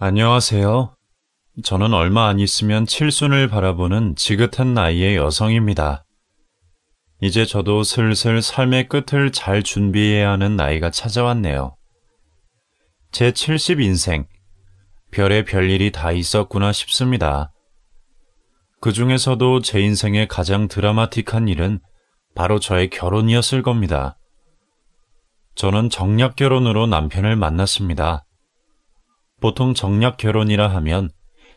안녕하세요. 저는 얼마 안 있으면 칠순을 바라보는 지긋한 나이의 여성입니다. 이제 저도 슬슬 삶의 끝을 잘 준비해야 하는 나이가 찾아왔네요. 제 70 인생, 별의 별일이 다 있었구나 싶습니다. 그 중에서도 제 인생의 가장 드라마틱한 일은 바로 저의 결혼이었을 겁니다. 저는 정략 결혼으로 남편을 만났습니다. 보통 정략 결혼이라 하면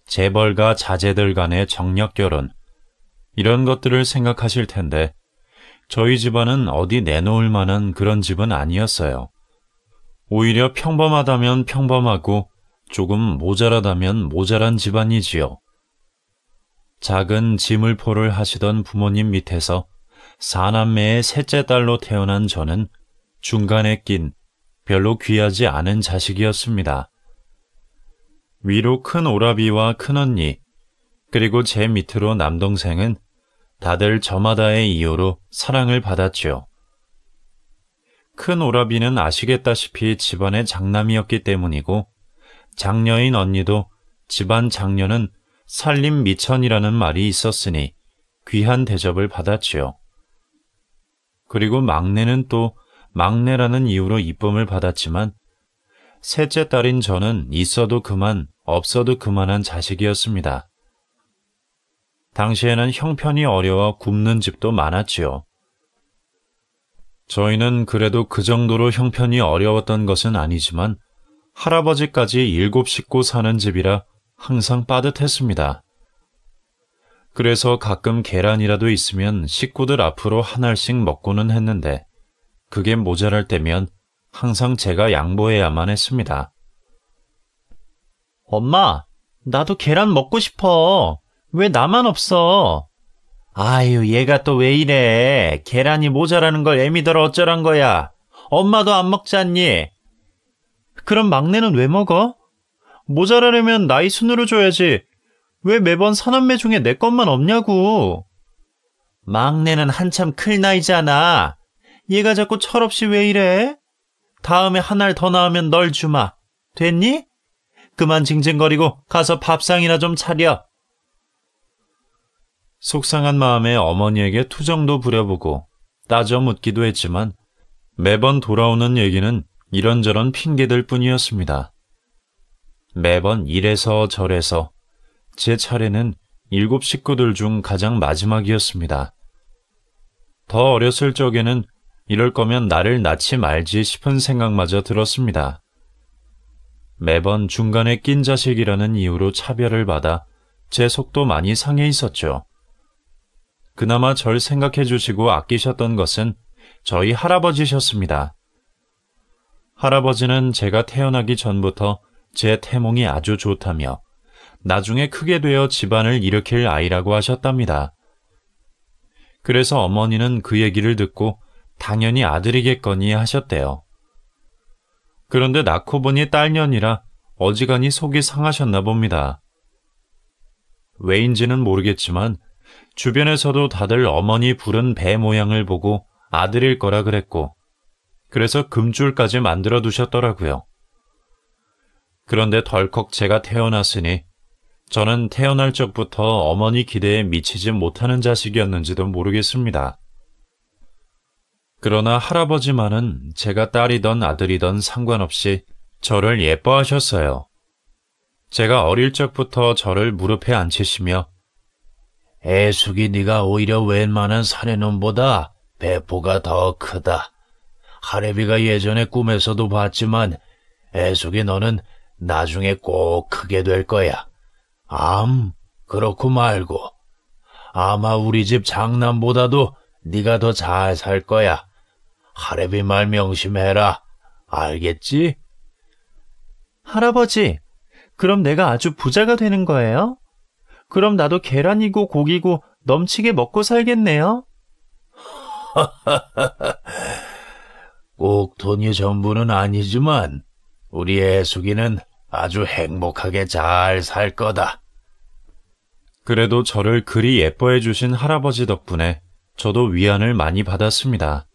재벌가 자제들 간의 정략 결혼, 이런 것들을 생각하실 텐데 저희 집안은 어디 내놓을 만한 그런 집은 아니었어요. 오히려 평범하다면 평범하고 조금 모자라다면 모자란 집안이지요. 작은 지물포를 하시던 부모님 밑에서 사남매의 셋째 딸로 태어난 저는 중간에 낀 별로 귀하지 않은 자식이었습니다. 위로 큰 오라비와 큰언니, 그리고 제 밑으로 남동생은 다들 저마다의 이유로 사랑을 받았지요. 큰 오라비는 아시겠다시피 집안의 장남이었기 때문이고, 장녀인 언니도 집안 장녀는 살림 미천이라는 말이 있었으니 귀한 대접을 받았지요. 그리고 막내는 또 막내라는 이유로 이쁨을 받았지만, 셋째 딸인 저는 있어도 그만, 없어도 그만한 자식이었습니다. 당시에는 형편이 어려워 굶는 집도 많았지요. 저희는 그래도 그 정도로 형편이 어려웠던 것은 아니지만 할아버지까지 7 식구 사는 집이라 항상 빠듯했습니다. 그래서 가끔 계란이라도 있으면 식구들 앞으로 한 알씩 먹고는 했는데 그게 모자랄 때면 항상 제가 양보해야만 했습니다. 엄마, 나도 계란 먹고 싶어. 왜 나만 없어? 아유, 얘가 또 왜 이래. 계란이 모자라는 걸 애미더러 어쩌란 거야. 엄마도 안 먹지 않니? 그럼 막내는 왜 먹어? 모자라려면 나이 순으로 줘야지. 왜 매번 사남매 중에 내 것만 없냐고. 막내는 한참 클 나이잖아. 얘가 자꾸 철없이 왜 이래? 다음에 한 알 더 낳으면 널 주마. 됐니? 그만 징징거리고 가서 밥상이나 좀 차려. 속상한 마음에 어머니에게 투정도 부려보고 따져 묻기도 했지만 매번 돌아오는 얘기는 이런저런 핑계들 뿐이었습니다. 매번 이래서 저래서 제 차례는 7 식구들 중 가장 마지막이었습니다. 더 어렸을 적에는 이럴 거면 나를 낳지 말지 싶은 생각마저 들었습니다. 매번 중간에 낀 자식이라는 이유로 차별을 받아 제 속도 많이 상해 있었죠. 그나마 절 생각해 주시고 아끼셨던 것은 저희 할아버지셨습니다. 할아버지는 제가 태어나기 전부터 제 태몽이 아주 좋다며 나중에 크게 되어 집안을 일으킬 아이라고 하셨답니다. 그래서 어머니는 그 얘기를 듣고 당연히 아들이겠거니 하셨대요. 그런데 낳고 보니 딸년이라 어지간히 속이 상하셨나 봅니다. 왜인지는 모르겠지만 주변에서도 다들 어머니 부른 배 모양을 보고 아들일 거라 그랬고 그래서 금줄까지 만들어 두셨더라고요. 그런데 덜컥 제가 태어났으니 저는 태어날 적부터 어머니 기대에 미치지 못하는 자식이었는지도 모르겠습니다. 그러나 할아버지만은 제가 딸이던 아들이던 상관없이 저를 예뻐하셨어요. 제가 어릴 적부터 저를 무릎에 앉히시며 애숙이 네가 오히려 웬만한 사내놈보다 배포가 더 크다. 할애비가 예전에 꿈에서도 봤지만 애숙이 너는 나중에 꼭 크게 될 거야. 그렇고 말고. 아마 우리 집 장남보다도 네가 더 잘 살 거야. 할애비 말 명심해라. 알겠지? 할아버지, 그럼 내가 아주 부자가 되는 거예요? 그럼 나도 계란이고 고기고 넘치게 먹고 살겠네요? 꼭 돈이 전부는 아니지만 우리 애숙이는 아주 행복하게 잘 살 거다. 그래도 저를 그리 예뻐해 주신 할아버지 덕분에 저도 위안을 많이 받았습니다.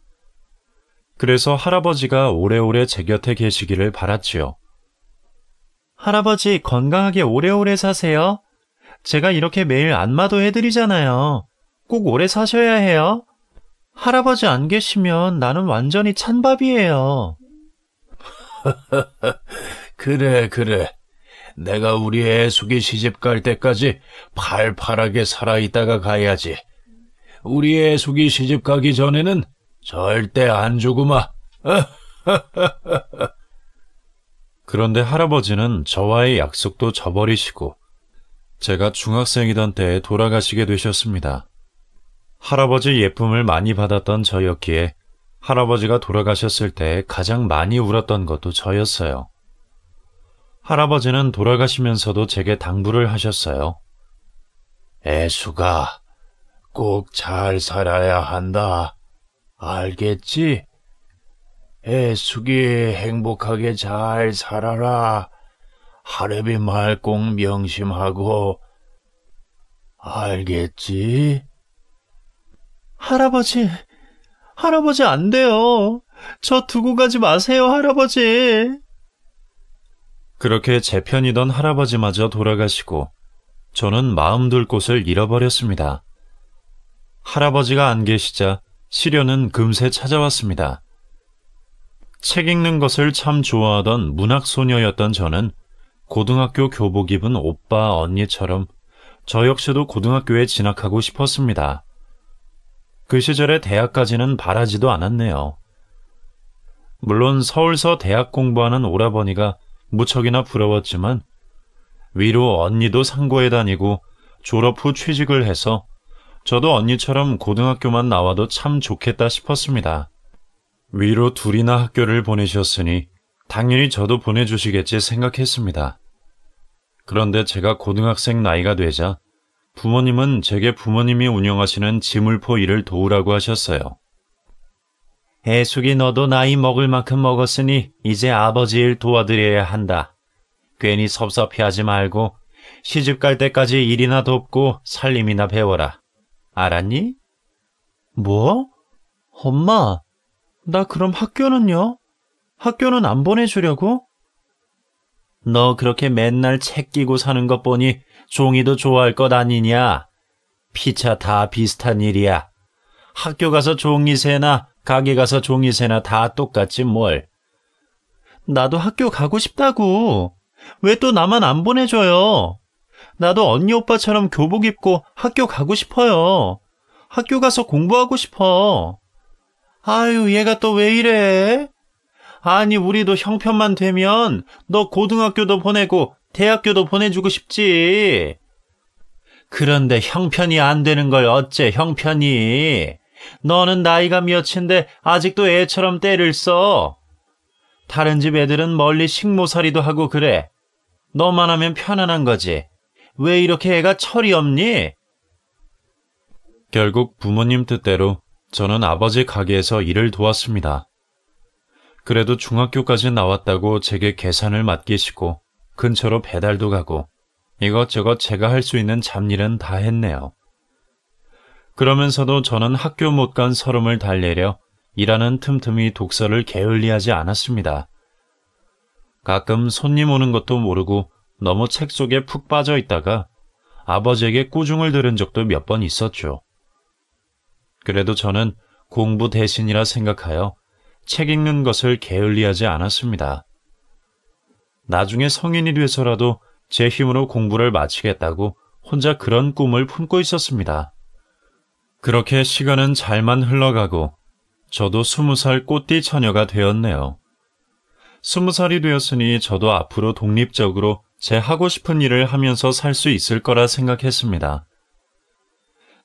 그래서 할아버지가 오래오래 제 곁에 계시기를 바랐지요. 할아버지 건강하게 오래오래 사세요. 제가 이렇게 매일 안마도 해드리잖아요. 꼭 오래 사셔야 해요. 할아버지 안 계시면 나는 완전히 찬밥이에요. 그래. 내가 우리 애숙이 시집 갈 때까지 팔팔하게 살아있다가 가야지. 우리 애숙이 시집 가기 전에는 절대 안 주구마. 그런데 할아버지는 저와의 약속도 저버리시고 제가 중학생이던 때에 돌아가시게 되셨습니다. 할아버지 예쁨을 많이 받았던 저였기에 할아버지가 돌아가셨을 때 가장 많이 울었던 것도 저였어요. 할아버지는 돌아가시면서도 제게 당부를 하셨어요. 애숙아, 꼭 잘 살아야 한다. 알겠지? 애숙이 행복하게 잘 살아라. 할애비 말 꼭 명심하고. 알겠지? 할아버지 안 돼요. 저 두고 가지 마세요, 할아버지. 그렇게 제 편이던 할아버지마저 돌아가시고 저는 마음 둘 곳을 잃어버렸습니다. 할아버지가 안 계시자 시련은 금세 찾아왔습니다. 책 읽는 것을 참 좋아하던 문학소녀였던 저는 고등학교 교복 입은 오빠, 언니처럼 저 역시도 고등학교에 진학하고 싶었습니다. 그 시절에 대학까지는 바라지도 않았네요. 물론 서울서 대학 공부하는 오라버니가 무척이나 부러웠지만 위로 언니도 상고에 다니고 졸업 후 취직을 해서 저도 언니처럼 고등학교만 나와도 참 좋겠다 싶었습니다. 위로 둘이나 학교를 보내셨으니 당연히 저도 보내주시겠지 생각했습니다. 그런데 제가 고등학생 나이가 되자 부모님은 제게 부모님이 운영하시는 지물포 일을 도우라고 하셨어요. 애숙이 너도 나이 먹을 만큼 먹었으니 이제 아버지 일 도와드려야 한다. 괜히 섭섭해하지 말고 시집 갈 때까지 일이나 돕고 살림이나 배워라. 알았니? 뭐? 엄마, 나 그럼 학교는요? 학교는 안 보내주려고? 너 그렇게 맨날 책 끼고 사는 것 보니 종이도 좋아할 것 아니냐? 피차 다 비슷한 일이야. 학교 가서 종이새나 가게 가서 종이새나 다 똑같지 뭘. 나도 학교 가고 싶다고. 왜 또 나만 안 보내줘요? 나도 언니 오빠처럼 교복 입고 학교 가고 싶어요. 학교 가서 공부하고 싶어. 아유, 얘가 또 왜 이래? 아니, 우리도 형편만 되면 너 고등학교도 보내고 대학교도 보내주고 싶지. 그런데 형편이 안 되는 걸 어째 형편이. 너는 나이가 몇인데 아직도 애처럼 때를 써. 다른 집 애들은 멀리 식모살이도 하고 그래. 너만 하면 편안한 거지. 왜 이렇게 애가 철이 없니? 결국 부모님 뜻대로 저는 아버지 가게에서 일을 도왔습니다. 그래도 중학교까지 나왔다고 제게 계산을 맡기시고 근처로 배달도 가고 이것저것 제가 할 수 있는 잡일은 다 했네요. 그러면서도 저는 학교 못 간 서름을 달래려 일하는 틈틈이 독서를 게을리하지 않았습니다. 가끔 손님 오는 것도 모르고 너무 책 속에 푹 빠져 있다가 아버지에게 꾸중을 들은 적도 몇 번 있었죠. 그래도 저는 공부 대신이라 생각하여 책 읽는 것을 게을리하지 않았습니다. 나중에 성인이 돼서라도 제 힘으로 공부를 마치겠다고 혼자 그런 꿈을 품고 있었습니다. 그렇게 시간은 잘만 흘러가고 저도 20살 꽃띠 처녀가 되었네요. 20살이 되었으니 저도 앞으로 독립적으로 제 하고 싶은 일을 하면서 살 수 있을 거라 생각했습니다.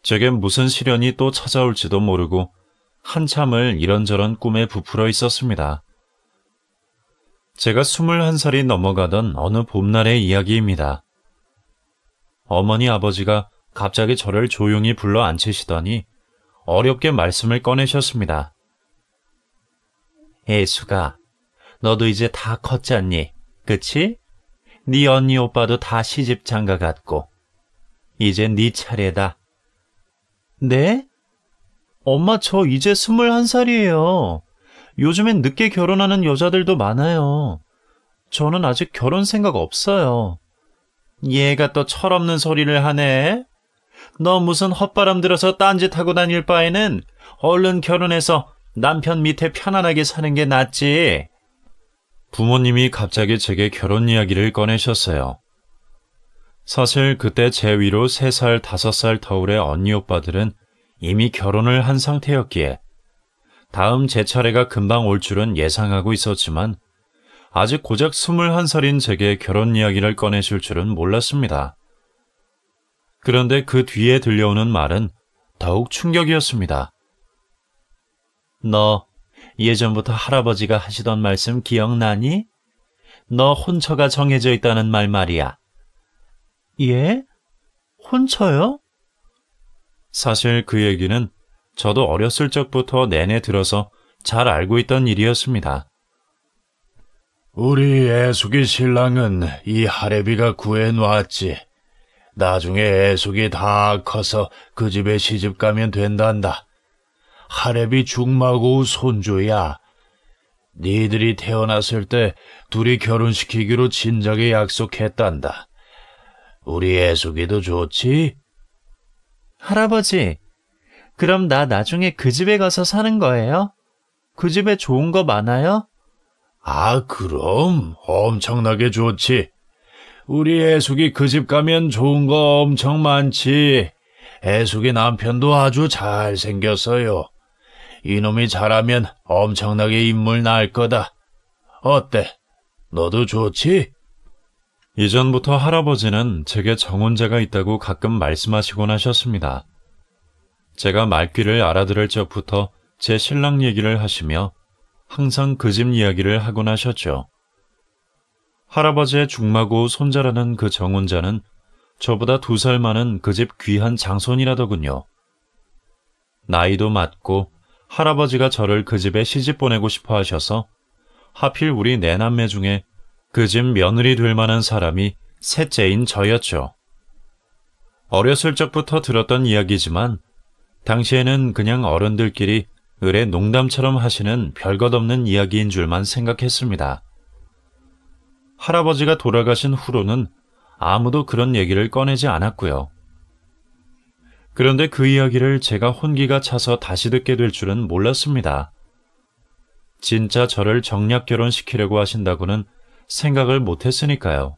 제겐 무슨 시련이 또 찾아올지도 모르고 한참을 이런저런 꿈에 부풀어 있었습니다. 제가 21살이 넘어가던 어느 봄날의 이야기입니다. 어머니 아버지가 갑자기 저를 조용히 불러 앉히시더니 어렵게 말씀을 꺼내셨습니다. 애수가, 너도 이제 다 컸잖니, 그치? 네 언니 오빠도 다 시집 장가 갔고 이제 네 차례다. 네? 엄마, 저 이제 21살이에요. 요즘엔 늦게 결혼하는 여자들도 많아요. 저는 아직 결혼 생각 없어요. 얘가 또 철없는 소리를 하네. 너 무슨 헛바람 들어서 딴짓하고 다닐 바에는 얼른 결혼해서 남편 밑에 편안하게 사는 게 낫지. 부모님이 갑자기 제게 결혼 이야기를 꺼내셨어요. 사실 그때 제 위로 3살, 5살 터울의 언니 오빠들은 이미 결혼을 한 상태였기에 다음 제 차례가 금방 올 줄은 예상하고 있었지만 아직 고작 21살인 제게 결혼 이야기를 꺼내실 줄은 몰랐습니다. 그런데 그 뒤에 들려오는 말은 더욱 충격이었습니다. 너 예전부터 할아버지가 하시던 말씀 기억나니? 너 혼처가 정해져 있다는 말 말이야. 예? 혼처요? 사실 그 얘기는 저도 어렸을 적부터 내내 들어서 잘 알고 있던 일이었습니다. 우리 애숙이 신랑은 이 할애비가 구해놓았지. 나중에 애숙이 다 커서 그 집에 시집 가면 된단다. 할애비 중마고 손주야. 니들이 태어났을 때 둘이 결혼시키기로 진작에 약속했단다. 우리 애숙이도 좋지? 할아버지, 그럼 나 나중에 그 집에 가서 사는 거예요? 그 집에 좋은 거 많아요? 아, 그럼 엄청나게 좋지. 우리 애숙이 그 집 가면 좋은 거 엄청 많지. 애숙이 남편도 아주 잘생겼어요. 이놈이 잘하면 엄청나게 인물 날 거다. 어때? 너도 좋지? 이전부터 할아버지는 제게 정혼자가 있다고 가끔 말씀하시곤 하셨습니다. 제가 말귀를 알아들을 적부터 제 신랑 얘기를 하시며 항상 그 집 이야기를 하곤 하셨죠. 할아버지의 중마고 손자라는 그 정혼자는 저보다 2살 많은 그 집 귀한 장손이라더군요. 나이도 맞고 할아버지가 저를 그 집에 시집 보내고 싶어 하셔서 하필 우리 4남매 중에 그 집 며느리 될 만한 사람이 셋째인 저였죠. 어렸을 적부터 들었던 이야기지만 당시에는 그냥 어른들끼리 을의 농담처럼 하시는 별것없는 이야기인 줄만 생각했습니다. 할아버지가 돌아가신 후로는 아무도 그런 얘기를 꺼내지 않았고요. 그런데 그 이야기를 제가 혼기가 차서 다시 듣게 될 줄은 몰랐습니다. 진짜 저를 정략 결혼시키려고 하신다고는 생각을 못했으니까요.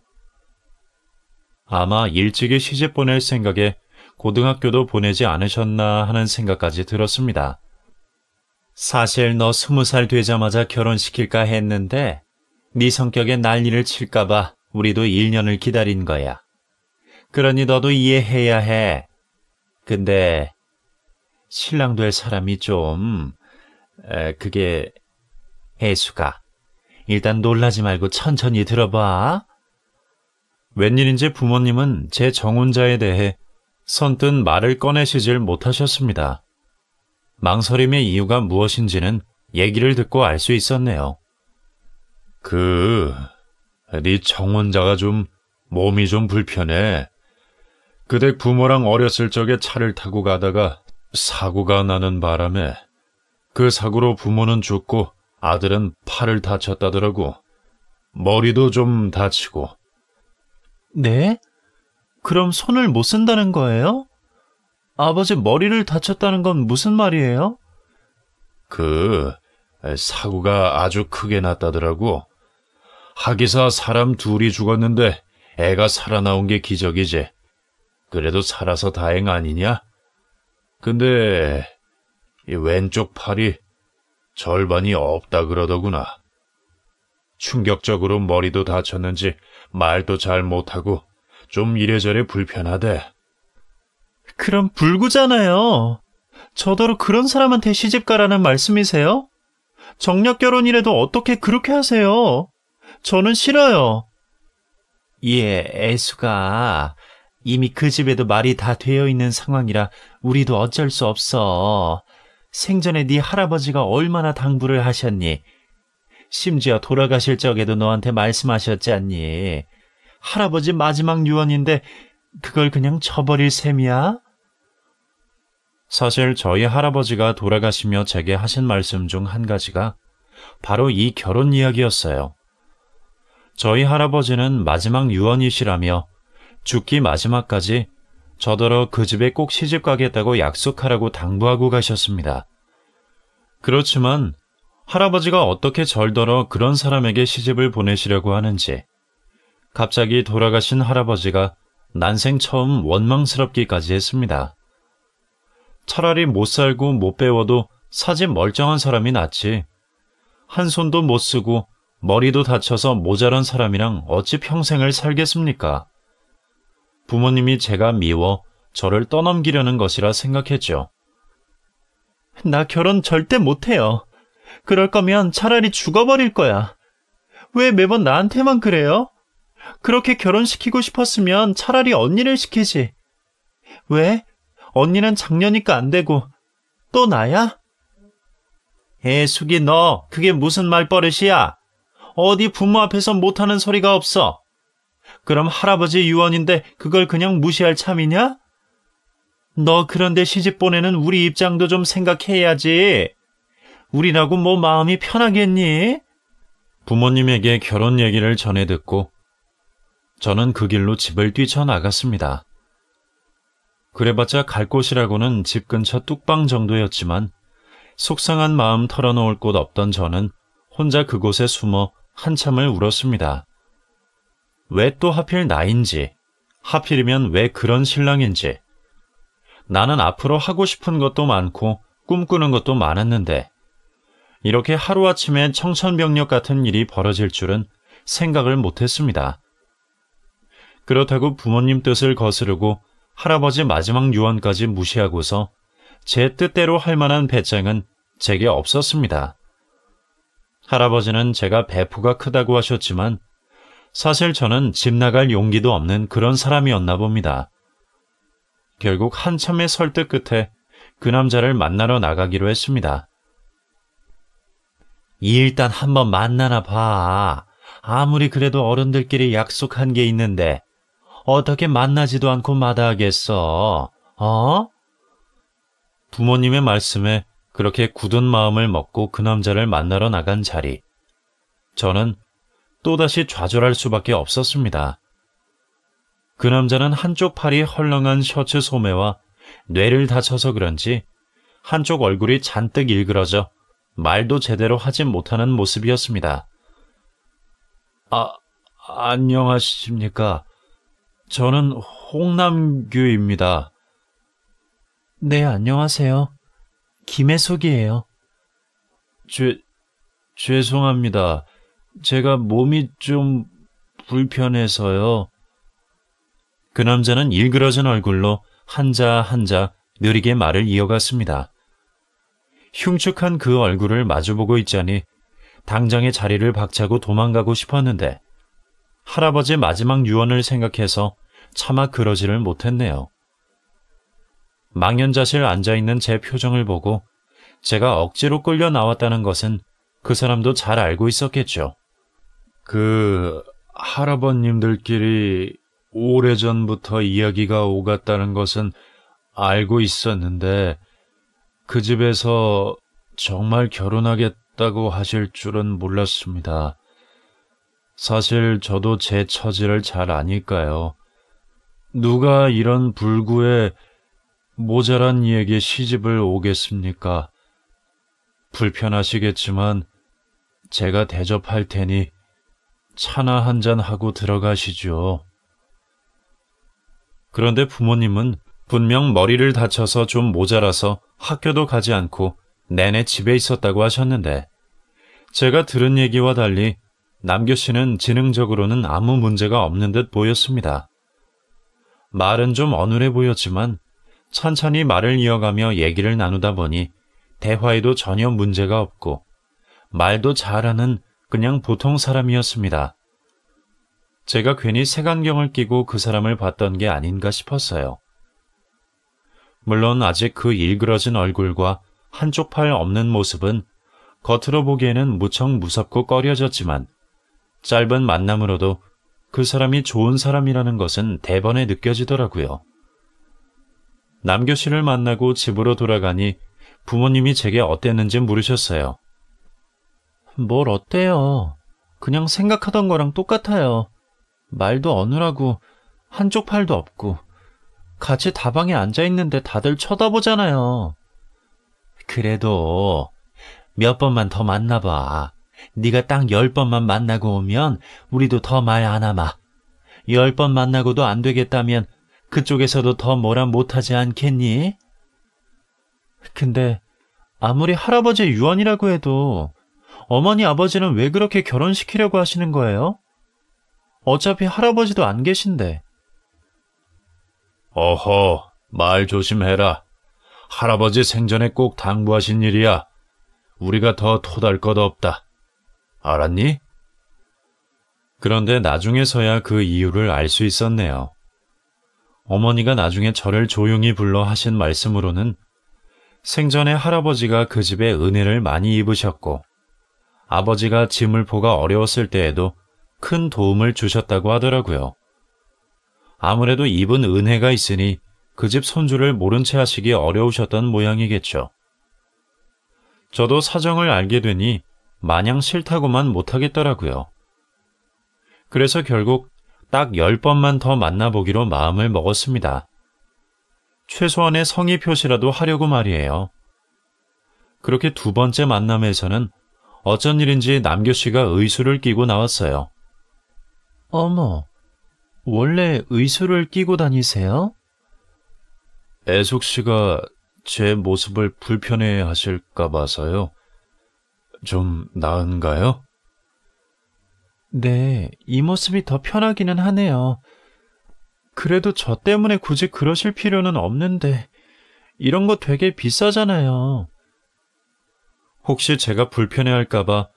아마 일찍이 시집 보낼 생각에 고등학교도 보내지 않으셨나 하는 생각까지 들었습니다. 사실 너 20살 되자마자 결혼시킬까 했는데 네 성격에 난리를 칠까봐 우리도 1년을 기다린 거야. 그러니 너도 이해해야 해. 근데 신랑 될 사람이 좀... 그게... 애수가 일단 놀라지 말고 천천히 들어봐. 웬일인지 부모님은 제 정혼자에 대해 선뜻 말을 꺼내시질 못하셨습니다. 망설임의 이유가 무엇인지는 얘기를 듣고 알 수 있었네요. 네 정혼자가 좀 몸이 좀 불편해. 그댁 부모랑 어렸을 적에 차를 타고 가다가 사고가 나는 바람에 그 사고로 부모는 죽고 아들은 팔을 다쳤다더라고. 머리도 좀 다치고. 네? 그럼 손을 못 쓴다는 거예요? 아버지 머리를 다쳤다는 건 무슨 말이에요? 사고가 아주 크게 났다더라고. 하기사 사람 둘이 죽었는데 애가 살아나온 게 기적이지. 그래도 살아서 다행 아니냐? 근데 이 왼쪽 팔이 절반이 없다 그러더구나. 충격적으로 머리도 다쳤는지 말도 잘 못하고 좀 이래저래 불편하대. 그럼 불구잖아요. 저더러 그런 사람한테 시집가라는 말씀이세요? 정략 결혼이라도 어떻게 그렇게 하세요? 저는 싫어요. 예, 애수가 이미 그 집에도 말이 다 되어 있는 상황이라 우리도 어쩔 수 없어. 생전에 네 할아버지가 얼마나 당부를 하셨니? 심지어 돌아가실 적에도 너한테 말씀하셨지 않니? 할아버지 마지막 유언인데 그걸 그냥 쳐버릴 셈이야? 사실 저희 할아버지가 돌아가시며 제게 하신 말씀 중 한 가지가 바로 이 결혼 이야기였어요. 저희 할아버지는 마지막 유언이시라며 죽기 마지막까지 저더러 그 집에 꼭 시집 가겠다고 약속하라고 당부하고 가셨습니다. 그렇지만 할아버지가 어떻게 절더러 그런 사람에게 시집을 보내시려고 하는지, 갑자기 돌아가신 할아버지가 난생 처음 원망스럽기까지 했습니다. 차라리 못 살고 못 배워도 사지 멀쩡한 사람이 낫지. 한 손도 못 쓰고 머리도 다쳐서 모자란 사람이랑 어찌 평생을 살겠습니까? 부모님이 제가 미워 저를 떠넘기려는 것이라 생각했죠. 나 결혼 절대 못해요. 그럴 거면 차라리 죽어버릴 거야. 왜 매번 나한테만 그래요? 그렇게 결혼시키고 싶었으면 차라리 언니를 시키지. 왜? 언니는 장녀니까 안 되고 또 나야? 애숙이 너 그게 무슨 말버릇이야? 어디 부모 앞에서 못하는 소리가 없어. 그럼 할아버지 유언인데 그걸 그냥 무시할 참이냐? 너 그런데 시집 보내는 우리 입장도 좀 생각해야지. 우리라고 뭐 마음이 편하겠니? 부모님에게 결혼 얘기를 전해 듣고 저는 그 길로 집을 뛰쳐나갔습니다. 그래봤자 갈 곳이라고는 집 근처 뚝방 정도였지만 속상한 마음 털어놓을 곳 없던 저는 혼자 그곳에 숨어 한참을 울었습니다. 왜 또 하필 나인지, 하필이면 왜 그런 신랑인지. 나는 앞으로 하고 싶은 것도 많고 꿈꾸는 것도 많았는데 이렇게 하루아침에 청천벽력 같은 일이 벌어질 줄은 생각을 못했습니다. 그렇다고 부모님 뜻을 거스르고 할아버지 마지막 유언까지 무시하고서 제 뜻대로 할 만한 배짱은 제게 없었습니다. 할아버지는 제가 배포가 크다고 하셨지만 사실 저는 집 나갈 용기도 없는 그런 사람이었나 봅니다. 결국 한참의 설득 끝에 그 남자를 만나러 나가기로 했습니다. 일단 한번 만나나 봐. 아무리 그래도 어른들끼리 약속한 게 있는데 어떻게 만나지도 않고 마다하겠어? 어? 부모님의 말씀에 그렇게 굳은 마음을 먹고 그 남자를 만나러 나간 자리. 저는 또다시 좌절할 수밖에 없었습니다. 그 남자는 한쪽 팔이 헐렁한 셔츠 소매와 뇌를 다쳐서 그런지 한쪽 얼굴이 잔뜩 일그러져 말도 제대로 하지 못하는 모습이었습니다. 안녕하십니까. 저는 홍남규입니다. 네, 안녕하세요. 김혜숙이에요. 죄송합니다. 제가 몸이 좀 불편해서요. 그 남자는 일그러진 얼굴로 한자 한자 느리게 말을 이어갔습니다. 흉측한 그 얼굴을 마주보고 있자니 당장의 자리를 박차고 도망가고 싶었는데 할아버지 마지막 유언을 생각해서 차마 그러지를 못했네요. 망연자실 앉아있는 제 표정을 보고 제가 억지로 끌려 나왔다는 것은 그 사람도 잘 알고 있었겠죠. 할아버님들끼리 오래전부터 이야기가 오갔다는 것은 알고 있었는데 그 집에서 정말 결혼하겠다고 하실 줄은 몰랐습니다. 사실 저도 제 처지를 잘 아니까요. 누가 이런 불구에 모자란 이에게 시집을 오겠습니까? 불편하시겠지만 제가 대접할 테니 차나 한잔 하고 들어가시죠. 그런데 부모님은 분명 머리를 다쳐서 좀 모자라서 학교도 가지 않고 내내 집에 있었다고 하셨는데 제가 들은 얘기와 달리 남교 씨는 지능적으로는 아무 문제가 없는 듯 보였습니다. 말은 좀 어눌해 보였지만 천천히 말을 이어가며 얘기를 나누다 보니 대화에도 전혀 문제가 없고 말도 잘하는 그냥 보통 사람이었습니다. 제가 괜히 색안경을 끼고 그 사람을 봤던 게 아닌가 싶었어요. 물론 아직 그 일그러진 얼굴과 한쪽 팔 없는 모습은 겉으로 보기에는 무척 무섭고 꺼려졌지만 짧은 만남으로도 그 사람이 좋은 사람이라는 것은 대번에 느껴지더라고요. 남교 씨를 만나고 집으로 돌아가니 부모님이 제게 어땠는지 물으셨어요. 뭘 어때요? 그냥 생각하던 거랑 똑같아요. 말도 어눌하고 한쪽 팔도 없고 같이 다방에 앉아있는데 다들 쳐다보잖아요. 그래도 몇 번만 더 만나봐. 네가 딱 10번만 만나고 오면 우리도 더 말 안 하마. 10번 만나고도 안 되겠다면 그쪽에서도 더 뭐라 못하지 않겠니? 근데 아무리 할아버지의 유언이라고 해도 어머니 아버지는 왜 그렇게 결혼시키려고 하시는 거예요? 어차피 할아버지도 안 계신데. 어허, 말 조심해라. 할아버지 생전에 꼭 당부하신 일이야. 우리가 더 토달 것 없다. 알았니? 그런데 나중에서야 그 이유를 알 수 있었네요. 어머니가 나중에 저를 조용히 불러 하신 말씀으로는 생전에 할아버지가 그 집에 은혜를 많이 입으셨고 아버지가 지물포가 어려웠을 때에도 큰 도움을 주셨다고 하더라고요. 아무래도 입은 은혜가 있으니 그 집 손주를 모른 채 하시기 어려우셨던 모양이겠죠. 저도 사정을 알게 되니 마냥 싫다고만 못하겠더라고요. 그래서 결국 딱 10번만 더 만나보기로 마음을 먹었습니다. 최소한의 성의 표시라도 하려고 말이에요. 그렇게 두 번째 만남에서는 어쩐 일인지 남교 씨가 의수를 끼고 나왔어요. 어머, 원래 의수를 끼고 다니세요? 애숙 씨가 제 모습을 불편해 하실까 봐서요. 좀 나은가요? 네, 이 모습이 더 편하기는 하네요. 그래도 저 때문에 굳이 그러실 필요는 없는데 이런 거 되게 비싸잖아요. 혹시 제가 불편해할까봐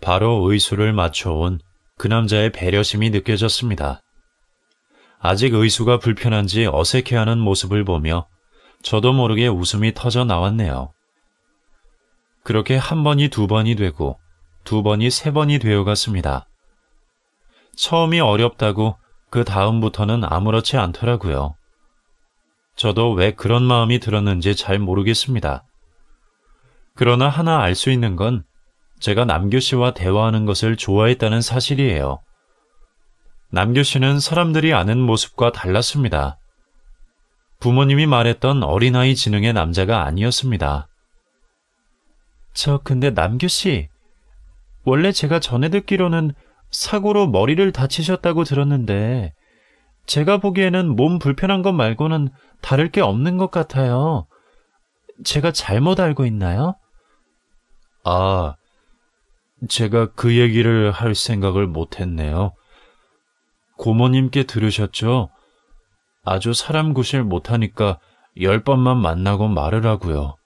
바로 의수를 맞춰온 그 남자의 배려심이 느껴졌습니다. 아직 의수가 불편한지 어색해하는 모습을 보며 저도 모르게 웃음이 터져 나왔네요. 그렇게 한 번이 두 번이 되고 두 번이 세 번이 되어갔습니다. 처음이 어렵다고 그 다음부터는 아무렇지 않더라고요. 저도 왜 그런 마음이 들었는지 잘 모르겠습니다. 그러나 하나 알 수 있는 건 제가 남교 씨와 대화하는 것을 좋아했다는 사실이에요. 남교 씨는 사람들이 아는 모습과 달랐습니다. 부모님이 말했던 어린아이 지능의 남자가 아니었습니다. 저 근데 남교 씨, 원래 제가 전에 듣기로는 사고로 머리를 다치셨다고 들었는데 제가 보기에는 몸 불편한 것 말고는 다를 게 없는 것 같아요. 제가 잘못 알고 있나요? 아, 제가 그 얘기를 할 생각을 못했네요. 고모님께 들으셨죠? 아주 사람 구실 못하니까 10번만 만나고 말을 하고요.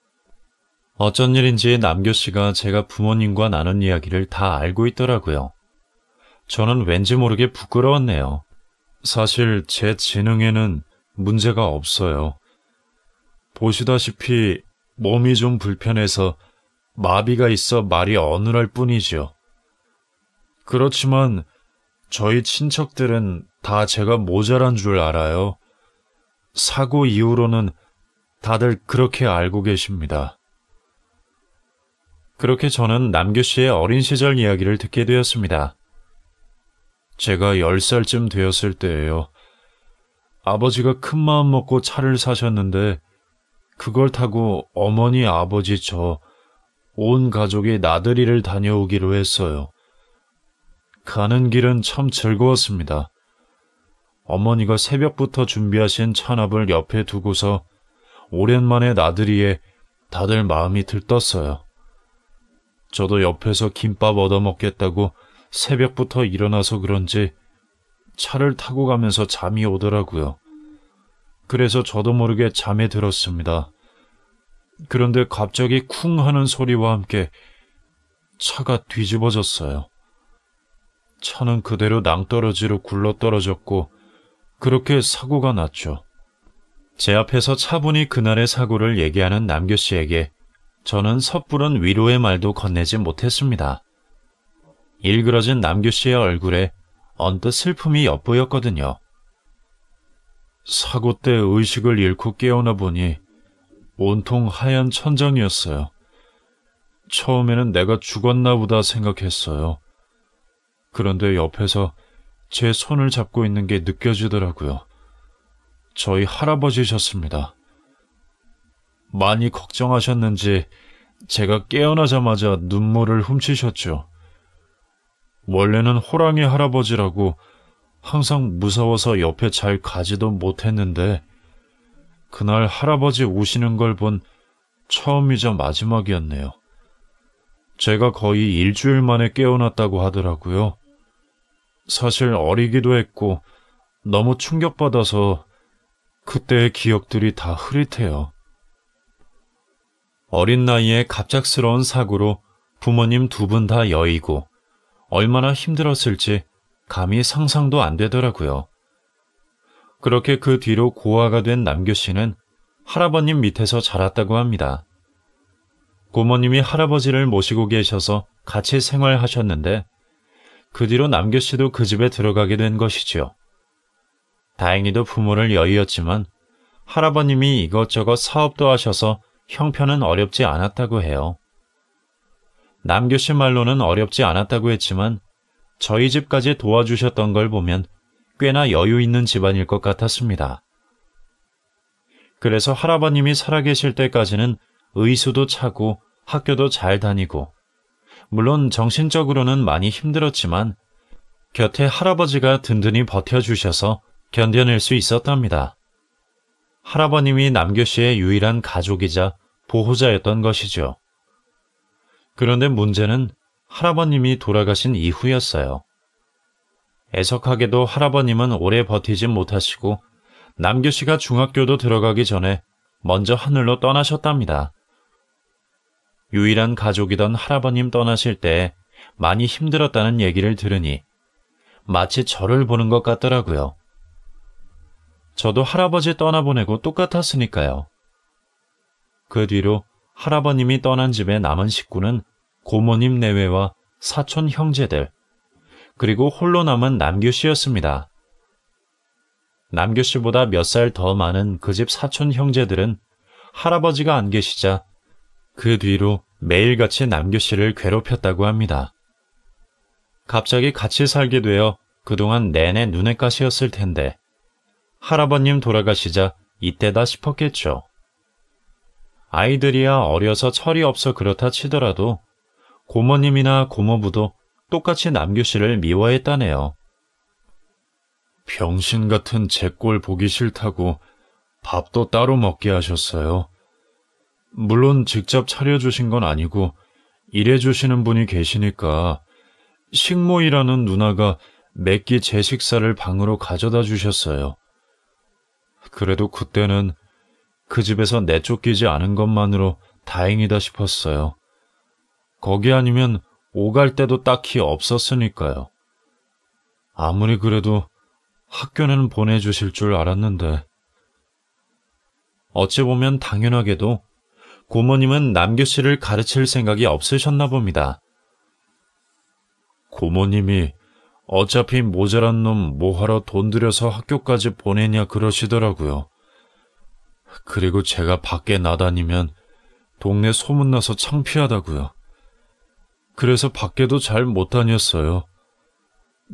어쩐 일인지 남교 씨가 제가 부모님과 나눈 이야기를 다 알고 있더라고요. 저는 왠지 모르게 부끄러웠네요. 사실 제 지능에는 문제가 없어요. 보시다시피 몸이 좀 불편해서 마비가 있어 말이 어눌할 뿐이지요. 그렇지만 저희 친척들은 다 제가 모자란 줄 알아요. 사고 이후로는 다들 그렇게 알고 계십니다. 그렇게 저는 남교 씨의 어린 시절 이야기를 듣게 되었습니다. 제가 10살쯤 되었을 때예요. 아버지가 큰 마음 먹고 차를 사셨는데 그걸 타고 어머니, 아버지, 저 온 가족이 나들이를 다녀오기로 했어요. 가는 길은 참 즐거웠습니다. 어머니가 새벽부터 준비하신 찬압을 옆에 두고서 오랜만에 나들이에 다들 마음이 들떴어요. 저도 옆에서 김밥 얻어먹겠다고 새벽부터 일어나서 그런지 차를 타고 가면서 잠이 오더라고요. 그래서 저도 모르게 잠에 들었습니다. 그런데 갑자기 쿵 하는 소리와 함께 차가 뒤집어졌어요. 차는 그대로 낭떠러지로 굴러떨어졌고 그렇게 사고가 났죠. 제 앞에서 차분히 그날의 사고를 얘기하는 남교 씨에게 저는 섣부른 위로의 말도 건네지 못했습니다. 일그러진 남교 씨의 얼굴에 언뜻 슬픔이 엿보였거든요. 사고 때 의식을 잃고 깨어나 보니 온통 하얀 천장이었어요. 처음에는 내가 죽었나 보다 생각했어요. 그런데 옆에서 제 손을 잡고 있는 게 느껴지더라고요. 저희 할아버지셨습니다. 많이 걱정하셨는지 제가 깨어나자마자 눈물을 훔치셨죠. 원래는 호랑이 할아버지라고 항상 무서워서 옆에 잘 가지도 못했는데 그날 할아버지 우시는 걸 본 처음이자 마지막이었네요. 제가 거의 일주일 만에 깨어났다고 하더라고요. 사실 어리기도 했고 너무 충격받아서 그때의 기억들이 다 흐릿해요. 어린 나이에 갑작스러운 사고로 부모님 두 분 다 여의고 얼마나 힘들었을지 감히 상상도 안 되더라고요. 그렇게 그 뒤로 고아가 된 남규 씨는 할아버님 밑에서 자랐다고 합니다. 고모님이 할아버지를 모시고 계셔서 같이 생활하셨는데 그 뒤로 남규 씨도 그 집에 들어가게 된 것이죠. 다행히도 부모를 여의었지만 할아버님이 이것저것 사업도 하셔서 형편은 어렵지 않았다고 해요. 남규 씨 말로는 어렵지 않았다고 했지만 저희 집까지 도와주셨던 걸 보면 꽤나 여유 있는 집안일 것 같았습니다. 그래서 할아버님이 살아계실 때까지는 의수도 차고 학교도 잘 다니고 물론 정신적으로는 많이 힘들었지만 곁에 할아버지가 든든히 버텨주셔서 견뎌낼 수 있었답니다. 할아버님이 남규 씨의 유일한 가족이자 보호자였던 것이죠. 그런데 문제는 할아버님이 돌아가신 이후였어요. 애석하게도 할아버님은 오래 버티지 못하시고 남규 씨가 중학교도 들어가기 전에 먼저 하늘로 떠나셨답니다. 유일한 가족이던 할아버님 떠나실 때 많이 힘들었다는 얘기를 들으니 마치 저를 보는 것 같더라고요. 저도 할아버지 떠나보내고 똑같았으니까요. 그 뒤로 할아버님이 떠난 집에 남은 식구는 고모님 내외와 사촌 형제들, 그리고 홀로 남은 남규 씨였습니다. 남규 씨보다 몇 살 더 많은 그 집 사촌 형제들은 할아버지가 안 계시자 그 뒤로 매일같이 남규 씨를 괴롭혔다고 합니다. 갑자기 같이 살게 되어 그동안 내내 눈엣 가시였을 텐데 할아버님 돌아가시자 이때다 싶었겠죠. 아이들이야 어려서 철이 없어 그렇다 치더라도 고모님이나 고모부도 똑같이 남규 씨를 미워했다네요. 병신 같은 제 꼴 보기 싫다고 밥도 따로 먹게 하셨어요. 물론 직접 차려주신 건 아니고 일해주시는 분이 계시니까 식모이라는 누나가 매끼 제 식사를 방으로 가져다 주셨어요. 그래도 그때는 그 집에서 내쫓기지 않은 것만으로 다행이다 싶었어요. 거기 아니면 오갈 데도 딱히 없었으니까요. 아무리 그래도 학교는 보내주실 줄 알았는데. 어찌 보면 당연하게도 고모님은 남규 씨를 가르칠 생각이 없으셨나 봅니다. 고모님이 어차피 모자란 놈 뭐하러 돈 들여서 학교까지 보내냐 그러시더라고요. 그리고 제가 밖에 나다니면 동네 소문나서 창피하다고요. 그래서 밖에도 잘 못 다녔어요.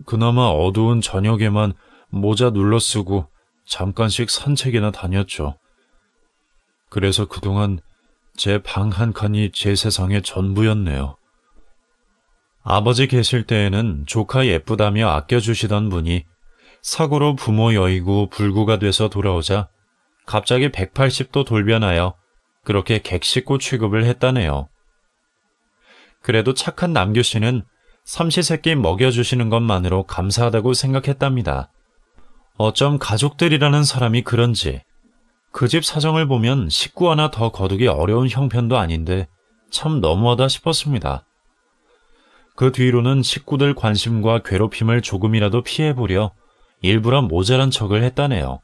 그나마 어두운 저녁에만 모자 눌러 쓰고 잠깐씩 산책이나 다녔죠. 그래서 그동안 제 방 한 칸이 제 세상의 전부였네요. 아버지 계실 때에는 조카 예쁘다며 아껴주시던 분이 사고로 부모 여의고 불구가 돼서 돌아오자 갑자기 180도 돌변하여 그렇게 객식구 취급을 했다네요. 그래도 착한 남규 씨는 삼시세끼 먹여주시는 것만으로 감사하다고 생각했답니다. 어쩜 가족들이라는 사람이 그런지 그 집 사정을 보면 식구 하나 더 거두기 어려운 형편도 아닌데 참 너무하다 싶었습니다. 그 뒤로는 식구들 관심과 괴롭힘을 조금이라도 피해보려 일부러 모자란 척을 했다네요.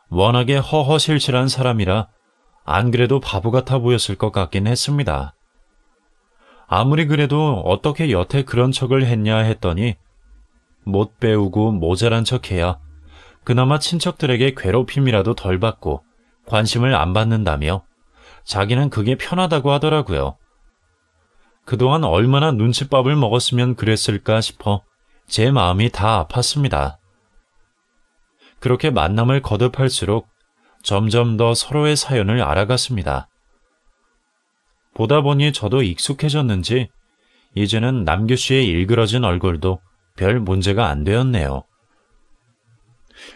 워낙에 허허실실한 사람이라 안 그래도 바보 같아 보였을 것 같긴 했습니다. 아무리 그래도 어떻게 여태 그런 척을 했냐 했더니 못 배우고 모자란 척해야 그나마 친척들에게 괴롭힘이라도 덜 받고 관심을 안 받는다며 자기는 그게 편하다고 하더라고요. 그동안 얼마나 눈칫밥을 먹었으면 그랬을까 싶어 제 마음이 다 아팠습니다. 그렇게 만남을 거듭할수록 점점 더 서로의 사연을 알아갔습니다. 보다 보니 저도 익숙해졌는지 이제는 남규 씨의 일그러진 얼굴도 별 문제가 안 되었네요.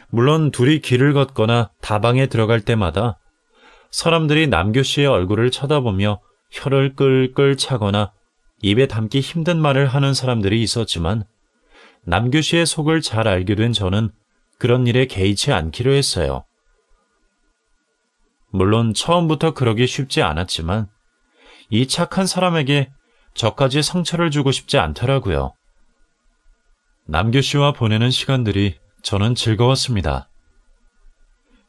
물론 둘이 길을 걷거나 다방에 들어갈 때마다 사람들이 남규 씨의 얼굴을 쳐다보며 혀를 끌끌 차거나 입에 담기 힘든 말을 하는 사람들이 있었지만 남규 씨의 속을 잘 알게 된 저는 그런 일에 개의치 않기로 했어요. 물론 처음부터 그러기 쉽지 않았지만 이 착한 사람에게 저까지 상처를 주고 싶지 않더라고요. 남규 씨와 보내는 시간들이 저는 즐거웠습니다.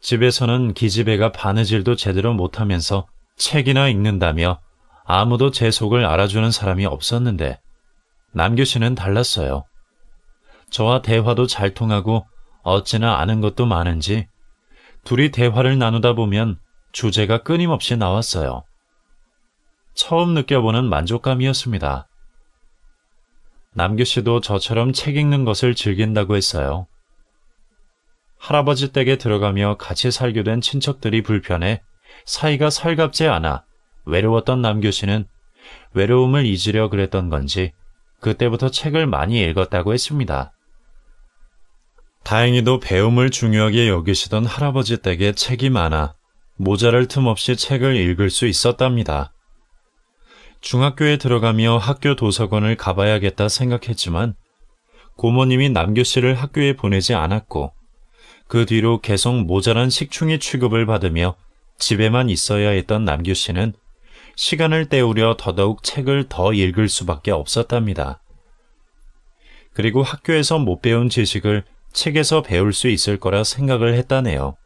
집에서는 기집애가 바느질도 제대로 못하면서 책이나 읽는다며 아무도 제 속을 알아주는 사람이 없었는데 남규 씨는 달랐어요. 저와 대화도 잘 통하고 어찌나 아는 것도 많은지 둘이 대화를 나누다 보면 주제가 끊임없이 나왔어요. 처음 느껴보는 만족감이었습니다. 남규 씨도 저처럼 책 읽는 것을 즐긴다고 했어요. 할아버지 댁에 들어가며 같이 살게 된 친척들이 불편해 사이가 살갑지 않아 외로웠던 남규 씨는 외로움을 잊으려 그랬던 건지 그때부터 책을 많이 읽었다고 했습니다. 다행히도 배움을 중요하게 여기시던 할아버지 댁에 책이 많아 모자랄 틈 없이 책을 읽을 수 있었답니다. 중학교에 들어가며 학교 도서관을 가봐야겠다 생각했지만 고모님이 남규 씨를 학교에 보내지 않았고 그 뒤로 계속 모자란 식충이 취급을 받으며 집에만 있어야 했던 남규 씨는 시간을 때우려 더더욱 책을 더 읽을 수밖에 없었답니다. 그리고 학교에서 못 배운 지식을 책에서 배울 수 있을 거라 생각을 했다네요.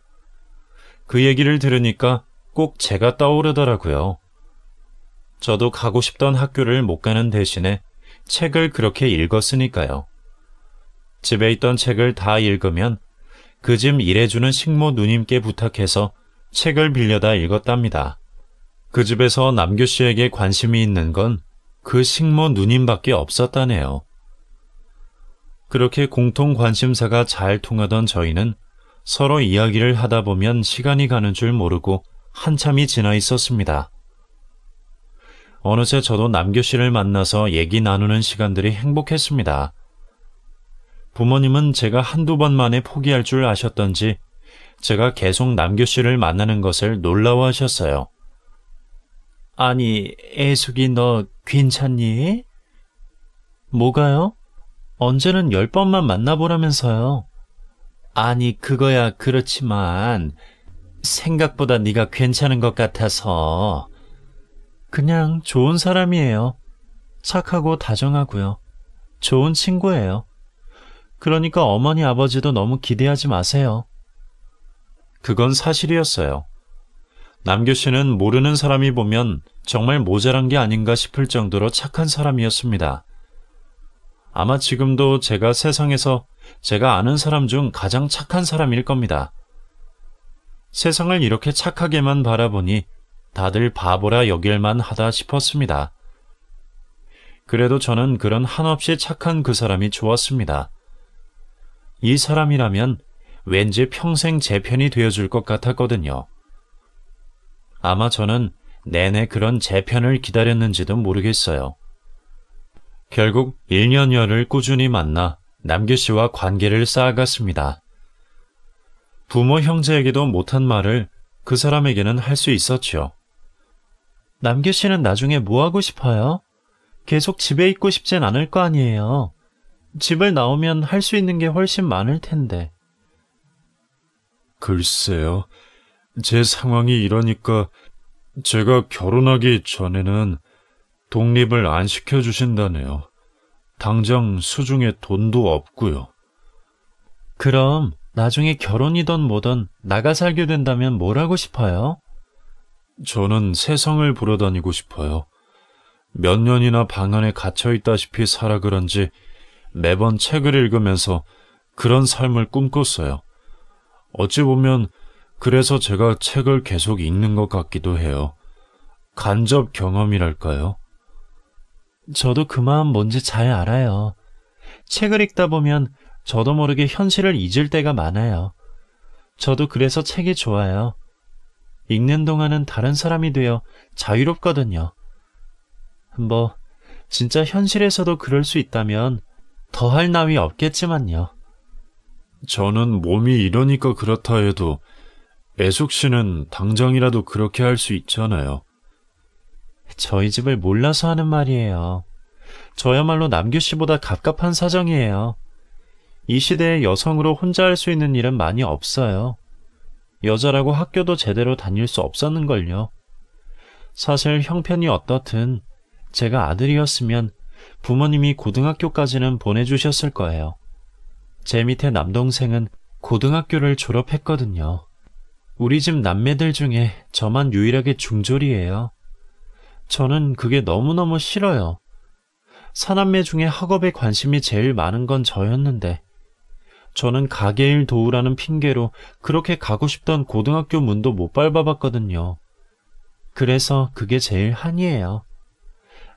그 얘기를 들으니까 꼭 제가 떠오르더라고요. 저도 가고 싶던 학교를 못 가는 대신에 책을 그렇게 읽었으니까요. 집에 있던 책을 다 읽으면 그 집 일해주는 식모 누님께 부탁해서 책을 빌려다 읽었답니다. 그 집에서 남규 씨에게 관심이 있는 건 그 식모 누님밖에 없었다네요. 그렇게 공통 관심사가 잘 통하던 저희는 서로 이야기를 하다 보면 시간이 가는 줄 모르고 한참이 지나 있었습니다. 어느새 저도 남규 씨를 만나서 얘기 나누는 시간들이 행복했습니다. 부모님은 제가 한두 번 만에 포기할 줄 아셨던지 제가 계속 남규 씨를 만나는 것을 놀라워하셨어요. 아니, 애숙이 너 괜찮니? 뭐가요? 언제는 10번만 만나보라면서요. 아니, 그거야 그렇지만 생각보다 네가 괜찮은 것 같아서. 그냥 좋은 사람이에요. 착하고 다정하고요. 좋은 친구예요. 그러니까 어머니 아버지도 너무 기대하지 마세요. 그건 사실이었어요. 남규 씨는 모르는 사람이 보면 정말 모자란 게 아닌가 싶을 정도로 착한 사람이었습니다. 아마 지금도 제가 세상에서 제가 아는 사람 중 가장 착한 사람일 겁니다. 세상을 이렇게 착하게만 바라보니 다들 바보라 여길만 하다 싶었습니다. 그래도 저는 그런 한없이 착한 그 사람이 좋았습니다. 이 사람이라면 왠지 평생 제 편이 되어줄 것 같았거든요. 아마 저는 내내 그런 제 편을 기다렸는지도 모르겠어요. 결국 1년여를 꾸준히 만나 남규 씨와 관계를 쌓아갔습니다. 부모 형제에게도 못한 말을 그 사람에게는 할 수 있었죠. 남규 씨는 나중에 뭐 하고 싶어요? 계속 집에 있고 싶진 않을 거 아니에요. 집을 나오면 할 수 있는 게 훨씬 많을 텐데. 글쎄요. 제 상황이 이러니까 제가 결혼하기 전에는 독립을 안 시켜주신다네요. 당장 수중에 돈도 없고요. 그럼 나중에 결혼이든 뭐든 나가 살게 된다면 뭘 하고 싶어요? 저는 세상을 보러다니고 싶어요. 몇 년이나 방 안에 갇혀있다시피 살아 그런지 매번 책을 읽으면서 그런 삶을 꿈꿨어요. 어찌 보면 그래서 제가 책을 계속 읽는 것 같기도 해요. 간접 경험이랄까요? 저도 그 마음 뭔지 잘 알아요. 책을 읽다 보면 저도 모르게 현실을 잊을 때가 많아요. 저도 그래서 책이 좋아요. 읽는 동안은 다른 사람이 되어 자유롭거든요. 진짜 현실에서도 그럴 수 있다면 더할 나위 없겠지만요. 저는 몸이 이러니까 그렇다 해도 애숙 씨는 당장이라도 그렇게 할 수 있잖아요. 저희 집을 몰라서 하는 말이에요. 저야말로 남규 씨보다 갑갑한 사정이에요. 이 시대에 여성으로 혼자 할 수 있는 일은 많이 없어요. 여자라고 학교도 제대로 다닐 수 없었는걸요. 사실 형편이 어떻든 제가 아들이었으면 부모님이 고등학교까지는 보내주셨을 거예요. 제 밑에 남동생은 고등학교를 졸업했거든요. 우리 집 남매들 중에 저만 유일하게 중졸이에요. 저는 그게 너무너무 싫어요. 사남매 중에 학업에 관심이 제일 많은 건 저였는데 저는 가게일 도우라는 핑계로 그렇게 가고 싶던 고등학교 문도 못 밟아봤거든요. 그래서 그게 제일 한이에요.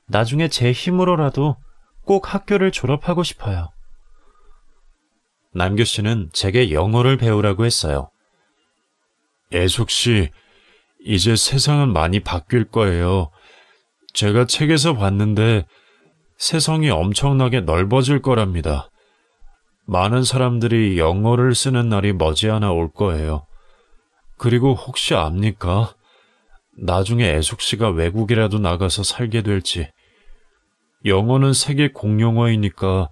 나중에 제 힘으로라도 꼭 학교를 졸업하고 싶어요. 남규 씨는 제게 영어를 배우라고 했어요. 애숙 씨, 이제 세상은 많이 바뀔 거예요. 제가 책에서 봤는데 세상이 엄청나게 넓어질 거랍니다. 많은 사람들이 영어를 쓰는 날이 머지않아 올 거예요. 그리고 혹시 압니까? 나중에 애숙 씨가 외국이라도 나가서 살게 될지. 영어는 세계 공용어이니까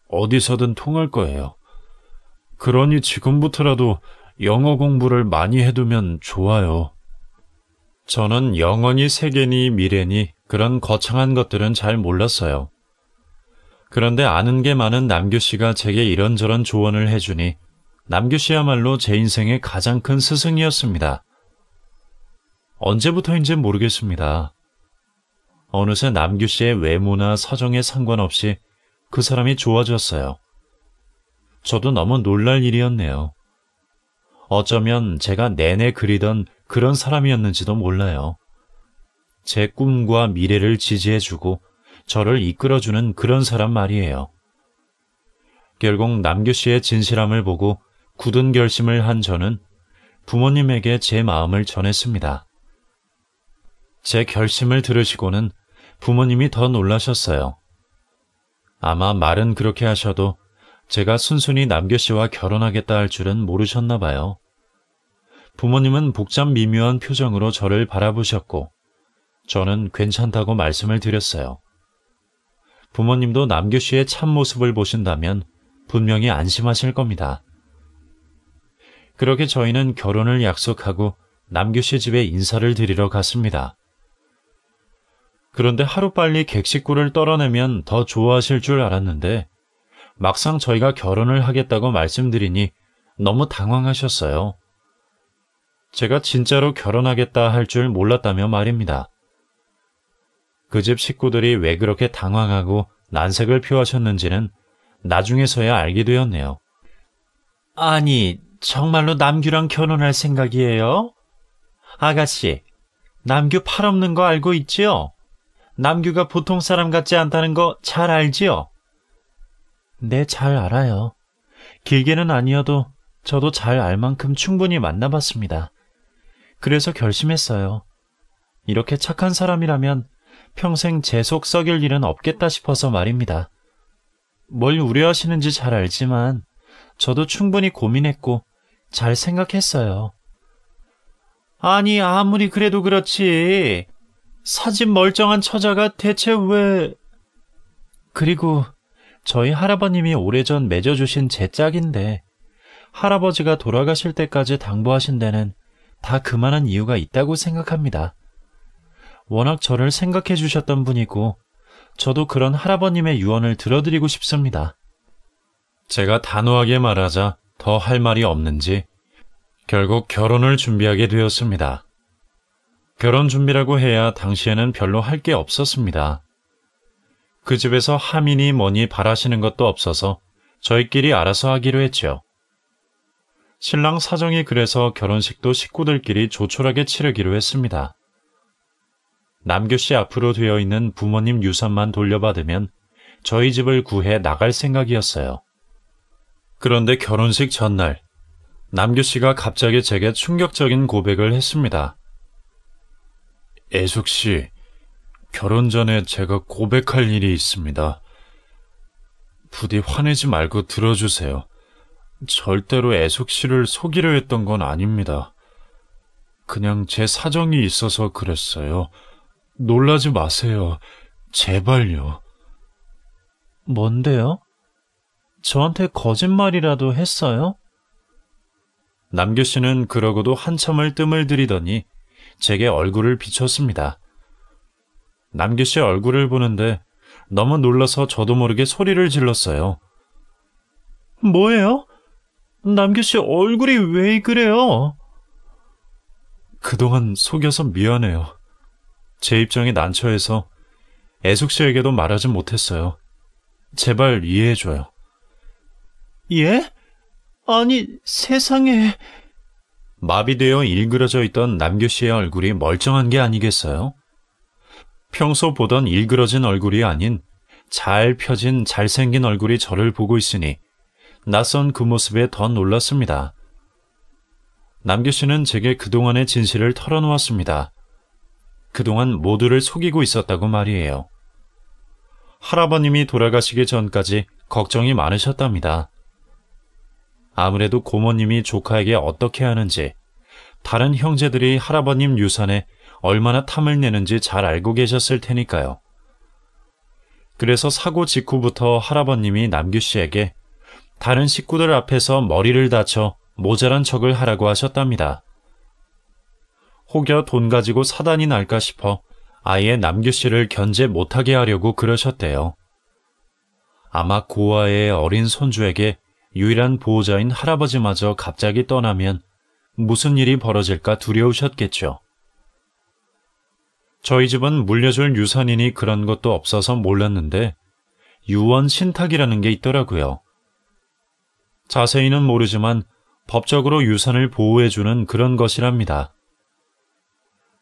어디서든 통할 거예요. 그러니 지금부터라도 영어 공부를 많이 해두면 좋아요. 저는 영어니 세계니 미래니 그런 거창한 것들은 잘 몰랐어요. 그런데 아는 게 많은 남규 씨가 제게 이런저런 조언을 해주니 남규 씨야말로 제 인생의 가장 큰 스승이었습니다. 언제부터인지 모르겠습니다. 어느새 남규 씨의 외모나 사정에 상관없이 그 사람이 좋아졌어요. 저도 너무 놀랄 일이었네요. 어쩌면 제가 내내 그리던 그런 사람이었는지도 몰라요. 제 꿈과 미래를 지지해주고 저를 이끌어주는 그런 사람 말이에요. 결국 남규 씨의 진실함을 보고 굳은 결심을 한 저는 부모님에게 제 마음을 전했습니다. 제 결심을 들으시고는 부모님이 더 놀라셨어요. 아마 말은 그렇게 하셔도 제가 순순히 남규 씨와 결혼하겠다 할 줄은 모르셨나 봐요. 부모님은 복잡 미묘한 표정으로 저를 바라보셨고 저는 괜찮다고 말씀을 드렸어요. 부모님도 남규 씨의 참모습을 보신다면 분명히 안심하실 겁니다. 그렇게 저희는 결혼을 약속하고 남규 씨 집에 인사를 드리러 갔습니다. 그런데 하루빨리 객식구를 떨어내면 더 좋아하실 줄 알았는데 막상 저희가 결혼을 하겠다고 말씀드리니 너무 당황하셨어요. 제가 진짜로 결혼하겠다 할 줄 몰랐다며 말입니다. 그 집 식구들이 왜 그렇게 당황하고 난색을 표하셨는지는 나중에서야 알게 되었네요. 아니, 정말로 남규랑 결혼할 생각이에요? 아가씨, 남규 팔 없는 거 알고 있지요? 남규가 보통 사람 같지 않다는 거 잘 알지요? 네, 잘 알아요. 길게는 아니어도 저도 잘 알 만큼 충분히 만나봤습니다. 그래서 결심했어요. 이렇게 착한 사람이라면 평생 제 속 썩일 일은 없겠다 싶어서 말입니다. 뭘 우려하시는지 잘 알지만 저도 충분히 고민했고 잘 생각했어요. 아니, 아무리 그래도 그렇지. 사진 멀쩡한 처자가 대체 왜... 그리고 저희 할아버님이 오래전 맺어주신 제 짝인데 할아버지가 돌아가실 때까지 당부하신 데는 다 그만한 이유가 있다고 생각합니다. 워낙 저를 생각해 주셨던 분이고 저도 그런 할아버님의 유언을 들어드리고 싶습니다. 제가 단호하게 말하자 더 할 말이 없는지 결국 결혼을 준비하게 되었습니다. 결혼 준비라고 해야 당시에는 별로 할 게 없었습니다. 그 집에서 하민이 뭐니 바라시는 것도 없어서 저희끼리 알아서 하기로 했죠. 신랑 사정이 그래서 결혼식도 식구들끼리 조촐하게 치르기로 했습니다. 남규 씨 앞으로 되어 있는 부모님 유산만 돌려받으면 저희 집을 구해 나갈 생각이었어요. 그런데 결혼식 전날, 남규 씨가 갑자기 제게 충격적인 고백을 했습니다. 애숙 씨, 결혼 전에 제가 고백할 일이 있습니다. 부디 화내지 말고 들어주세요. 절대로 애숙 씨를 속이려 했던 건 아닙니다. 그냥 제 사정이 있어서 그랬어요. 놀라지 마세요. 제발요. 뭔데요? 저한테 거짓말이라도 했어요? 남규 씨는 그러고도 한참을 뜸을 들이더니 제게 얼굴을 비췄습니다. 남규 씨 얼굴을 보는데 너무 놀라서 저도 모르게 소리를 질렀어요. 뭐예요? 남규 씨 얼굴이 왜 그래요? 그동안 속여서 미안해요. 제 입장이 난처해서 애숙 씨에게도 말하지 못했어요. 제발 이해해줘요. 예? 아니, 세상에... 마비되어 일그러져 있던 남규 씨의 얼굴이 멀쩡한 게 아니겠어요? 평소 보던 일그러진 얼굴이 아닌 잘 펴진 잘생긴 얼굴이 저를 보고 있으니 낯선 그 모습에 더 놀랐습니다. 남규 씨는 제게 그동안의 진실을 털어놓았습니다. 그동안 모두를 속이고 있었다고 말이에요. 할아버님이 돌아가시기 전까지 걱정이 많으셨답니다. 아무래도 고모님이 조카에게 어떻게 하는지, 다른 형제들이 할아버님 유산에 얼마나 탐을 내는지 잘 알고 계셨을 테니까요. 그래서 사고 직후부터 할아버님이 남규 씨에게 다른 식구들 앞에서 머리를 다쳐 모자란 척을 하라고 하셨답니다. 혹여 돈 가지고 사단이 날까 싶어 아예 남규 씨를 견제 못하게 하려고 그러셨대요. 아마 고아의 어린 손주에게 유일한 보호자인 할아버지마저 갑자기 떠나면 무슨 일이 벌어질까 두려우셨겠죠. 저희 집은 물려줄 유산이니 그런 것도 없어서 몰랐는데 유언 신탁이라는 게 있더라고요. 자세히는 모르지만 법적으로 유산을 보호해주는 그런 것이랍니다.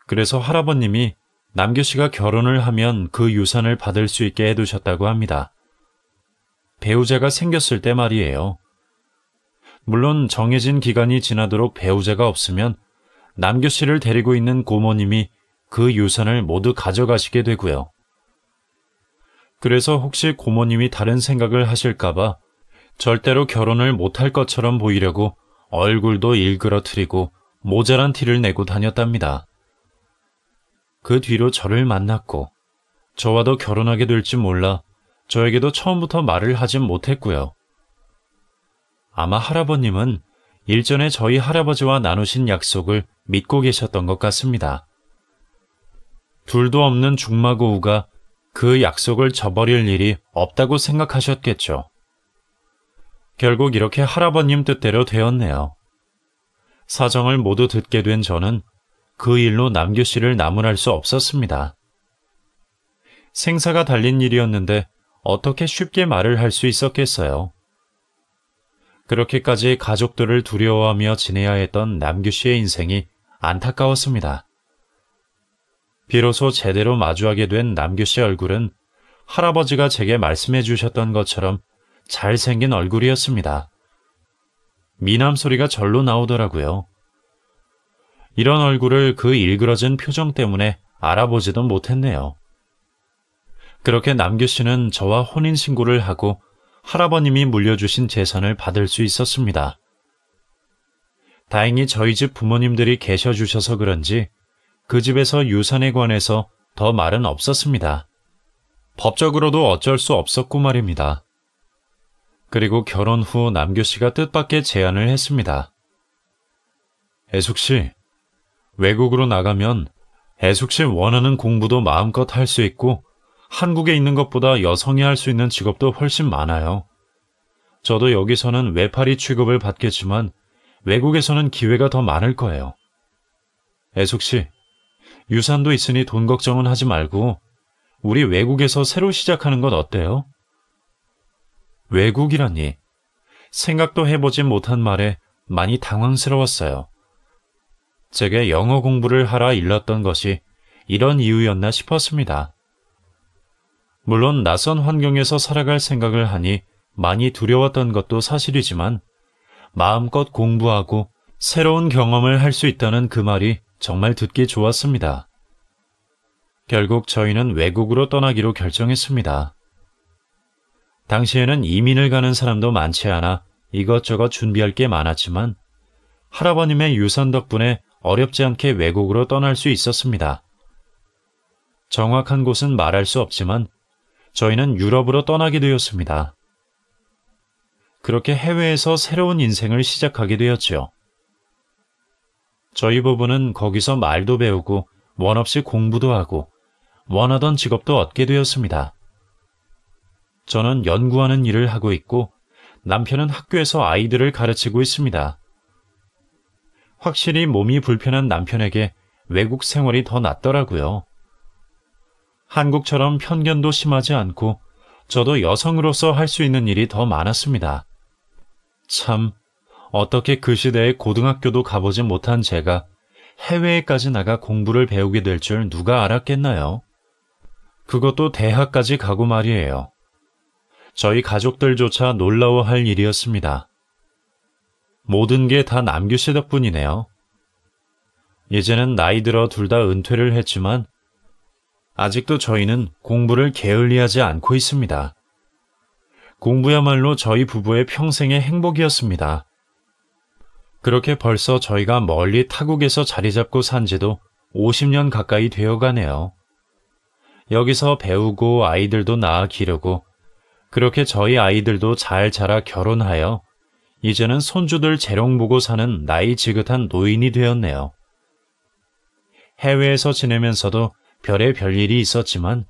그래서 할아버님이 남규 씨가 결혼을 하면 그 유산을 받을 수 있게 해두셨다고 합니다. 배우자가 생겼을 때 말이에요. 물론 정해진 기간이 지나도록 배우자가 없으면 남규 씨를 데리고 있는 고모님이 그 유산을 모두 가져가시게 되고요. 그래서 혹시 고모님이 다른 생각을 하실까봐 절대로 결혼을 못할 것처럼 보이려고 얼굴도 일그러뜨리고 모자란 티를 내고 다녔답니다. 그 뒤로 저를 만났고 저와도 결혼하게 될지 몰라 저에게도 처음부터 말을 하진 못했고요. 아마 할아버님은 일전에 저희 할아버지와 나누신 약속을 믿고 계셨던 것 같습니다. 둘도 없는 중마고우가 그 약속을 저버릴 일이 없다고 생각하셨겠죠. 결국 이렇게 할아버님 뜻대로 되었네요. 사정을 모두 듣게 된 저는 그 일로 남규 씨를 나무랄 수 없었습니다. 생사가 달린 일이었는데 어떻게 쉽게 말을 할 수 있었겠어요. 그렇게까지 가족들을 두려워하며 지내야 했던 남규 씨의 인생이 안타까웠습니다. 비로소 제대로 마주하게 된 남규 씨 얼굴은 할아버지가 제게 말씀해 주셨던 것처럼 잘생긴 얼굴이었습니다. 미남 소리가 절로 나오더라고요. 이런 얼굴을 그 일그러진 표정 때문에 알아보지도 못했네요. 그렇게 남규 씨는 저와 혼인신고를 하고 할아버님이 물려주신 재산을 받을 수 있었습니다. 다행히 저희 집 부모님들이 계셔주셔서 그런지 그 집에서 유산에 관해서 더 말은 없었습니다. 법적으로도 어쩔 수 없었고 말입니다. 그리고 결혼 후 남규 씨가 뜻밖의 제안을 했습니다. 애숙 씨, 외국으로 나가면 애숙 씨 원하는 공부도 마음껏 할 수 있고 한국에 있는 것보다 여성이 할 수 있는 직업도 훨씬 많아요. 저도 여기서는 외파리 취급을 받겠지만 외국에서는 기회가 더 많을 거예요. 애숙 씨, 유산도 있으니 돈 걱정은 하지 말고 우리 외국에서 새로 시작하는 건 어때요? 외국이라니. 생각도 해보지 못한 말에 많이 당황스러웠어요. 제게 영어 공부를 하라 일렀던 것이 이런 이유였나 싶었습니다. 물론 낯선 환경에서 살아갈 생각을 하니 많이 두려웠던 것도 사실이지만 마음껏 공부하고 새로운 경험을 할 수 있다는 그 말이 정말 듣기 좋았습니다. 결국 저희는 외국으로 떠나기로 결정했습니다. 당시에는 이민을 가는 사람도 많지 않아 이것저것 준비할 게 많았지만 할아버님의 유산 덕분에 어렵지 않게 외국으로 떠날 수 있었습니다. 정확한 곳은 말할 수 없지만 저희는 유럽으로 떠나게 되었습니다. 그렇게 해외에서 새로운 인생을 시작하게 되었죠. 저희 부부는 거기서 말도 배우고 원 없이 공부도 하고 원하던 직업도 얻게 되었습니다. 저는 연구하는 일을 하고 있고 남편은 학교에서 아이들을 가르치고 있습니다. 확실히 몸이 불편한 남편에게 외국 생활이 더 낫더라고요. 한국처럼 편견도 심하지 않고 저도 여성으로서 할 수 있는 일이 더 많았습니다. 참, 어떻게 그 시대에 고등학교도 가보지 못한 제가 해외에까지 나가 공부를 배우게 될 줄 누가 알았겠나요? 그것도 대학까지 가고 말이에요. 저희 가족들조차 놀라워할 일이었습니다. 모든 게 다 남규 씨 덕분이네요. 이제는 나이 들어 둘 다 은퇴를 했지만 아직도 저희는 공부를 게을리하지 않고 있습니다. 공부야말로 저희 부부의 평생의 행복이었습니다. 그렇게 벌써 저희가 멀리 타국에서 자리 잡고 산 지도 50년 가까이 되어가네요. 여기서 배우고 아이들도 낳아 기르고 그렇게 저희 아이들도 잘 자라 결혼하여 이제는 손주들 재롱 보고 사는 나이 지긋한 노인이 되었네요. 해외에서 지내면서도 별의 별일이 있었지만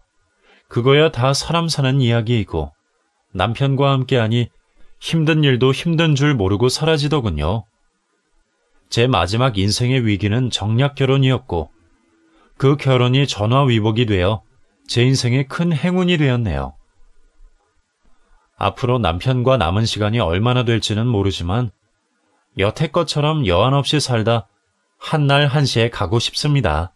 그거야 다 사람 사는 이야기이고 남편과 함께하니 힘든 일도 힘든 줄 모르고 사라지더군요. 제 마지막 인생의 위기는 정략 결혼이었고 그 결혼이 전화위복이 되어 제 인생의 큰 행운이 되었네요. 앞으로 남편과 남은 시간이 얼마나 될지는 모르지만 여태껏처럼 여한 없이 살다 한날 한시에 가고 싶습니다.